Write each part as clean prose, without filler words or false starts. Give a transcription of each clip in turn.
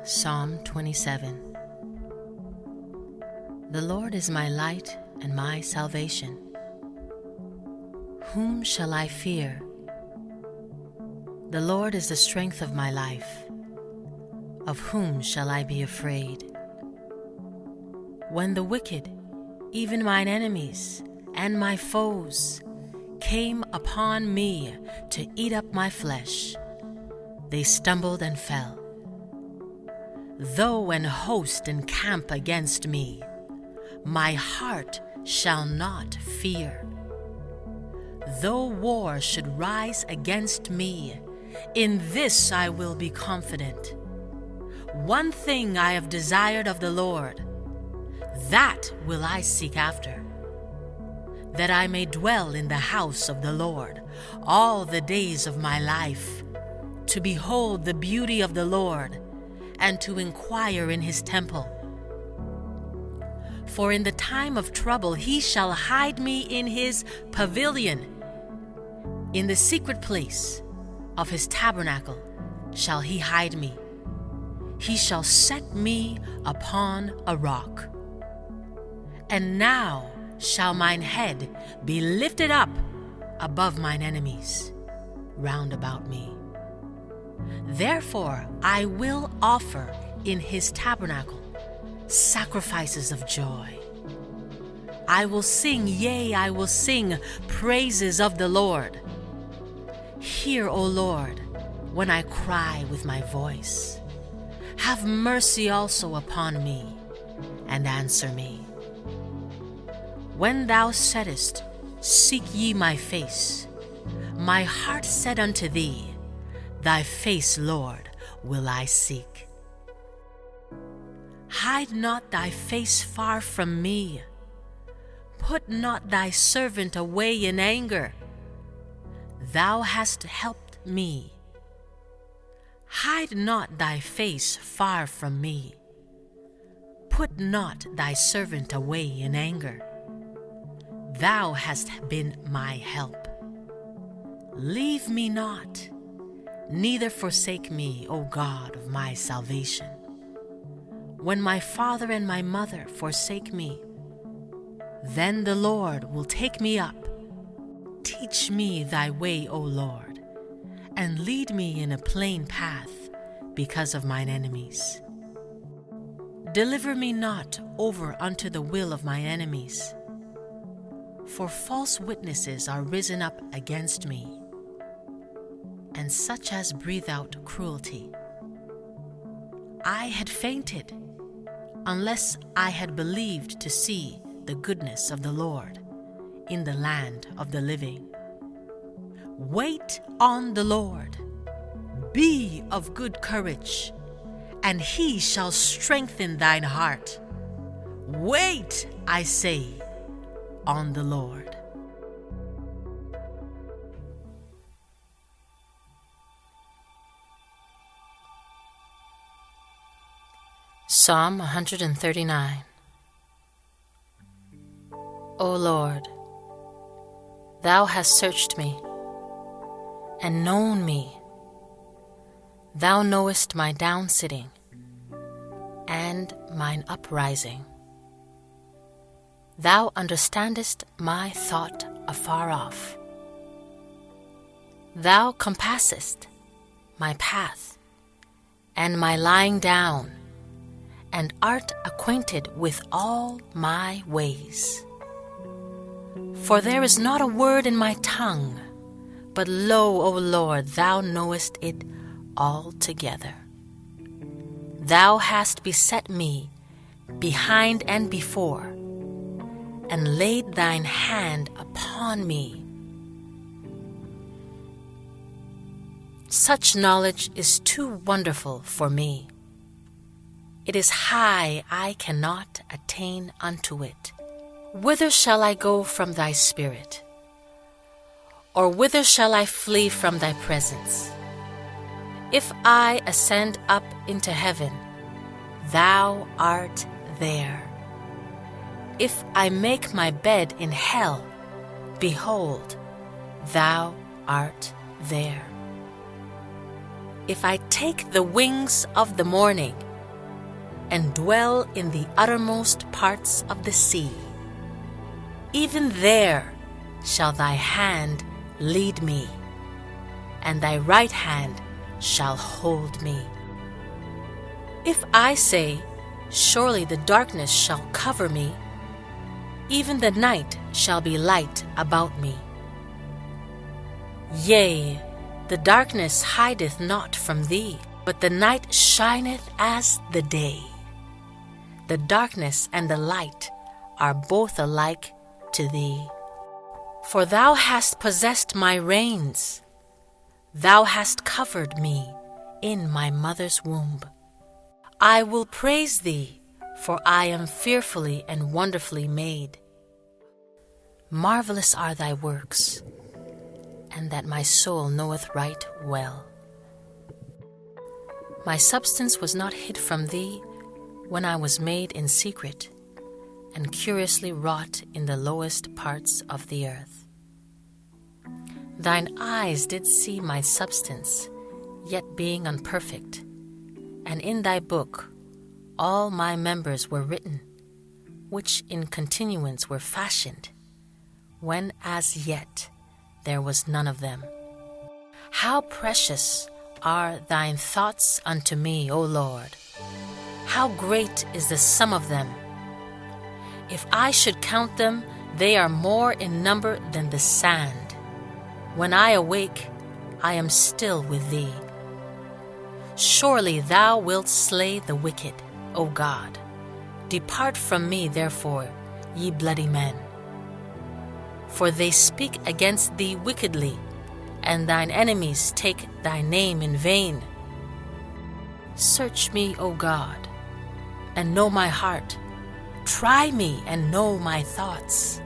Psalm 27. The Lord is my light and my salvation. Whom shall I fear? The Lord is the strength of my life. Of whom shall I be afraid? When the wicked, even mine enemies and my foes, came upon me to eat up my flesh, they stumbled and fell. Though an host encamp against me, my heart shall not fear. Though war should rise against me, in this I will be confident. One thing I have desired of the Lord, that will I seek after, that I may dwell in the house of the Lord all the days of my life, to behold the beauty of the Lord, and to inquire in his temple. For in the time of trouble he shall hide me in his pavilion. In the secret place of his tabernacle shall he hide me. He shall set me upon a rock. And now shall mine head be lifted up above mine enemies round about me. Therefore I will offer in his tabernacle sacrifices of joy. I will sing, yea, I will sing praises of the Lord. Hear, O Lord, when I cry with my voice. Have mercy also upon me, and answer me. When thou saidst, seek ye my face, my heart said unto thee, thy face, Lord, will I seek. Hide not thy face far from me. Put not thy servant away in anger. Thou hast helped me. Hide not thy face far from me. Put not thy servant away in anger. Thou hast been my help. Leave me not, neither forsake me, O God of my salvation. When my father and my mother forsake me, then the Lord will take me up. Teach me thy way, O Lord, and lead me in a plain path because of mine enemies. Deliver me not over unto the will of my enemies, for false witnesses are risen up against me, and such as breathe out cruelty. I had fainted, unless I had believed to see the goodness of the Lord in the land of the living. Wait on the Lord, be of good courage, and he shall strengthen thine heart. Wait, I say, on the Lord. Psalm 139. O Lord, thou hast searched me and known me. Thou knowest my downsitting and mine uprising. Thou understandest my thought afar off. Thou compassest my path and my lying down, and art acquainted with all my ways. For there is not a word in my tongue, but lo, O Lord, thou knowest it altogether. Thou hast beset me behind and before, and laid thine hand upon me. Such knowledge is too wonderful for me. It is high, I cannot attain unto it. Whither shall I go from thy spirit? Or whither shall I flee from thy presence? If I ascend up into heaven, thou art there. If I make my bed in hell, behold, thou art there. If I take the wings of the morning and dwell in the uttermost parts of the sea, even there shall thy hand lead me, and thy right hand shall hold me. If I say, surely the darkness shall cover me, even the night shall be light about me. Yea, the darkness hideth not from thee, but the night shineth as the day. The darkness and the light are both alike to thee. For thou hast possessed my reins. Thou hast covered me in my mother's womb. I will praise thee, for I am fearfully and wonderfully made. Marvelous are thy works, and that my soul knoweth right well. My substance was not hid from thee when I was made in secret, and curiously wrought in the lowest parts of the earth. Thine eyes did see my substance, yet being unperfect, and in thy book all my members were written, which in continuance were fashioned, when as yet there was none of them. How precious are thine thoughts unto me, O Lord! How great is the sum of them! If I should count them, they are more in number than the sand. When I awake, I am still with thee. Surely thou wilt slay the wicked, O God. Depart from me, therefore, ye bloody men. For they speak against thee wickedly, and thine enemies take thy name in vain. Search me, O God, and know my heart. Try me and know my thoughts,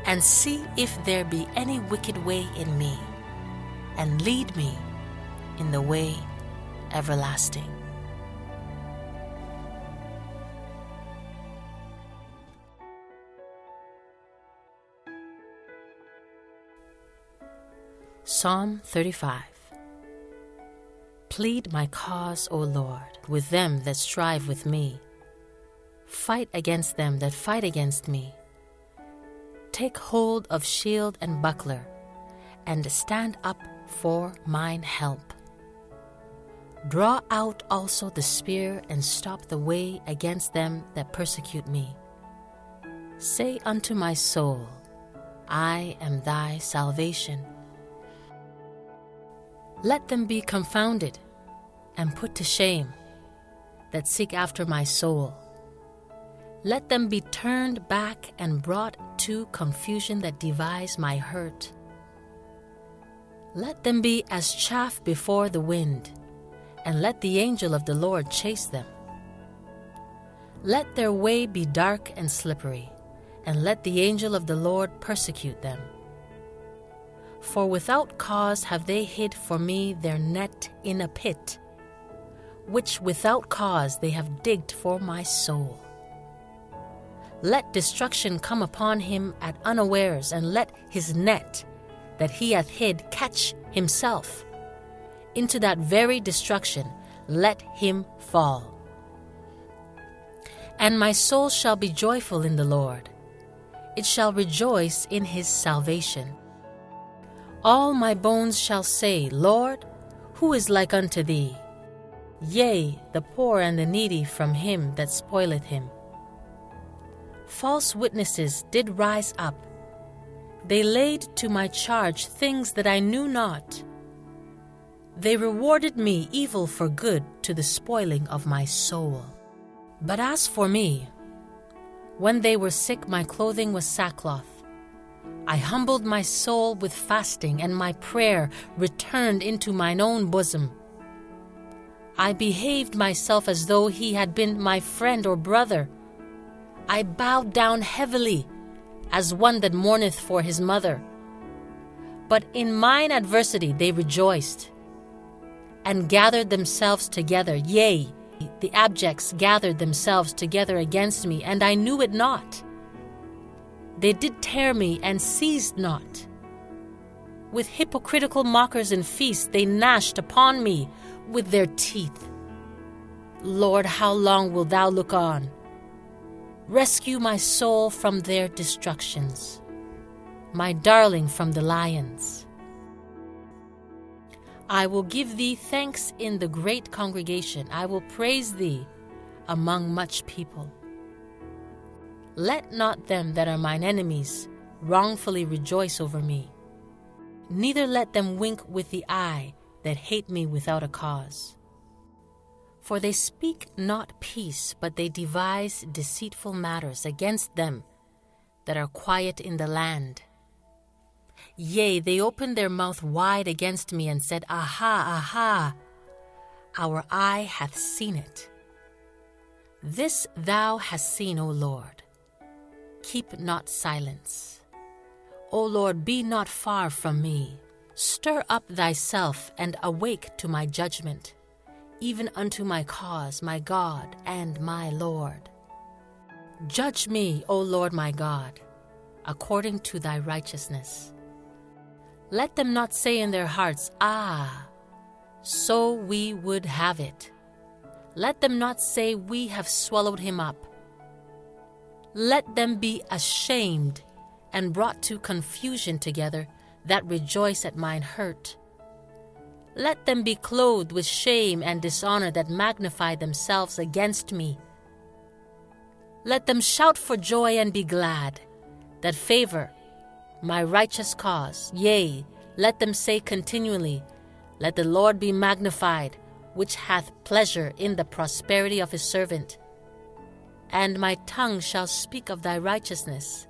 and see if there be any wicked way in me, and lead me in the way everlasting. Psalm 35. Plead my cause, O Lord, with them that strive with me. Fight against them that fight against me. Take hold of shield and buckler, and stand up for mine help. Draw out also the spear, and stop the way against them that persecute me. Say unto my soul, I am thy salvation. Let them be confounded and put to shame that seek after my soul. Let them be turned back and brought to confusion that devise my hurt. Let them be as chaff before the wind, and let the angel of the Lord chase them. Let their way be dark and slippery, and let the angel of the Lord persecute them. For without cause have they hid for me their net in a pit, which without cause they have digged for my soul. Let destruction come upon him at unawares, and let his net that he hath hid catch himself. Into that very destruction let him fall. And my soul shall be joyful in the Lord. It shall rejoice in his salvation. All my bones shall say, Lord, who is like unto thee? Yea, the poor and the needy from him that spoileth him. False witnesses did rise up. They laid to my charge things that I knew not. They rewarded me evil for good, to the spoiling of my soul. But as for me, when they were sick, my clothing was sackcloth, I humbled my soul with fasting, and my prayer returned into mine own bosom. I behaved myself as though he had been my friend or brother. I bowed down heavily, as one that mourneth for his mother. But in mine adversity they rejoiced, and gathered themselves together. Yea, the abjects gathered themselves together against me, and I knew it not. They did tear me and ceased not. With hypocritical mockers and feasts they gnashed upon me with their teeth. Lord, how long wilt thou look on? Rescue my soul from their destructions, my darling from the lions. I will give thee thanks in the great congregation. I will praise thee among much people. Let not them that are mine enemies wrongfully rejoice over me, neither let them wink with the eye that hate me without a cause. For they speak not peace, but they devise deceitful matters against them that are quiet in the land. Yea, they opened their mouth wide against me and said, Aha, aha, our eye hath seen it. This thou hast seen, O Lord. Keep not silence. O Lord, be not far from me. Stir up thyself and awake to my judgment, even unto my cause, my God and my Lord. Judge me, O Lord my God, according to thy righteousness. Let them not say in their hearts, Ah, so we would have it. Let them not say, We have swallowed him up. Let them be ashamed and brought to confusion together that rejoice at mine hurt. Let them be clothed with shame and dishonor that magnify themselves against me. Let them shout for joy and be glad, that favor my righteous cause. Yea, let them say continually, Let the Lord be magnified, which hath pleasure in the prosperity of his servant. And my tongue shall speak of thy righteousness,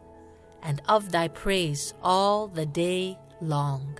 and of thy praise all the day long.